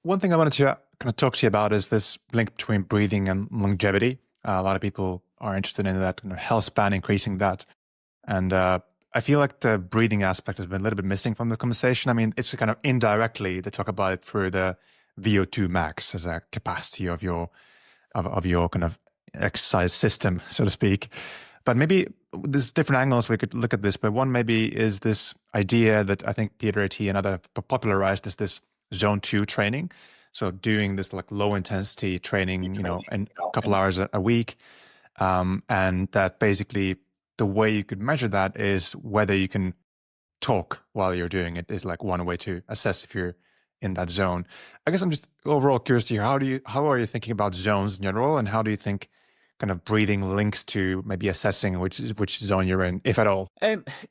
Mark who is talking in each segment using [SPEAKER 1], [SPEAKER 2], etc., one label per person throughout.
[SPEAKER 1] One thing I wanted to kind of talk to you about is this link between breathing and longevity. A lot of people are interested in that kind of health span, increasing that. And I feel like the breathing aspect has been a little bit missing from the conversation. I mean, it's kind of indirectly they talk about it through the VO2 max as a capacity of your kind of exercise system, so to speak. But maybe there's different angles we could look at this. But one maybe is this idea that I think Peter T and other popularized is this zone two training. So doing this like low intensity training, in a couple hours a week, and that basically the way you could measure that is whether you can talk while you're doing it is like one way to assess if you're in that zone. I guess I'm just overall curious to hear how are you thinking about zones in general, and how do you think kind of breathing links to maybe assessing which zone you're in, if at all?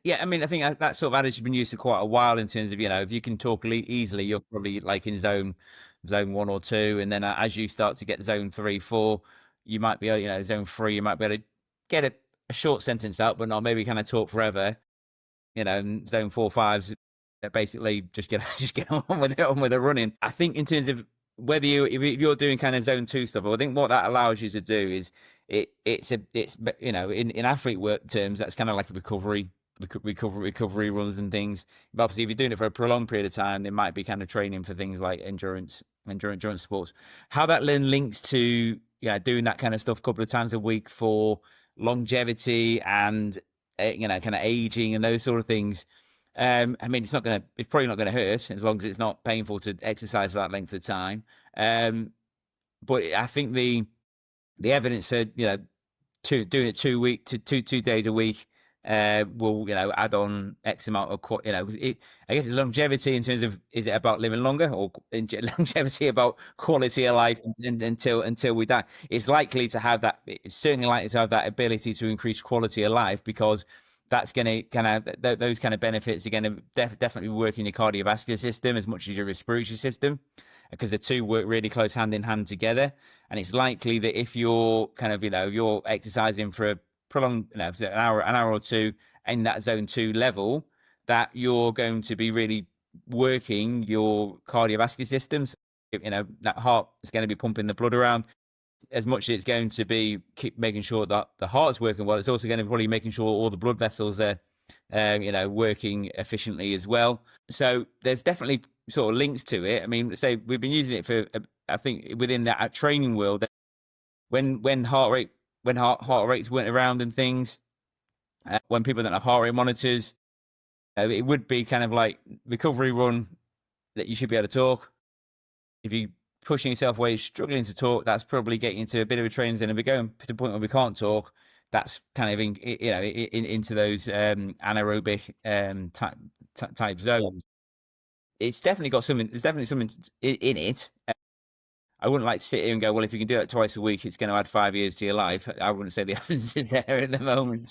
[SPEAKER 2] Yeah, I mean, I think that sort of adage has been used for quite a while in terms of, if you can talk easily, you're probably like in zone one or two, and then as you start to get zone three, four, you might be, zone three, you might be able to get a short sentence out, but not maybe kind of talk forever. And zone four, fives, basically just get just get on with it, on with the running. I think in terms of whether if you're doing kind of zone two stuff, I think what that allows you to do is it's in athlete work terms, that's kind of like a recovery runs and things. But obviously, if you're doing it for a prolonged period of time, there might be kind of training for things like endurance sports. How that then links to doing that kind of stuff a couple of times a week for longevity and kind of aging and those sort of things. I mean, it's probably not gonna hurt as long as it's not painful to exercise for that length of time. But I think the evidence said, doing it 2 week to two days a week will add on X amount of I guess it's longevity in terms of, is it about living longer, or longevity about quality of life until we die? It's likely to have that. It's certainly likely to have that ability to increase quality of life, because that's going to kind of those kind of benefits are going to definitely work in your cardiovascular system as much as your respiratory system, because the two work really close hand in hand together. And it's likely that if you're kind of, you're exercising for a prolonged, an hour or two in that zone two level, that you're going to be really working your cardiovascular systems. That heart is going to be pumping the blood around as much as it's going to be keep making sure that the heart's working well. It's also going to be probably making sure all the blood vessels are, working efficiently as well. So there's definitely sort of links to it. I mean, say we've been using it for, I think within that training world, when heart rates went around and things, when people don't have heart rate monitors, it would be kind of like recovery run that you should be able to talk. If you pushing yourself away, struggling to talk, that's probably getting into a bit of a training zone. And we're going to the point where we can't talk, that's kind of into those anaerobic type zones. It's definitely got something. There's definitely something in it. I wouldn't like to sit here and go, well, if you can do that twice a week, it's going to add 5 years to your life. I wouldn't say the evidence is there at the moment.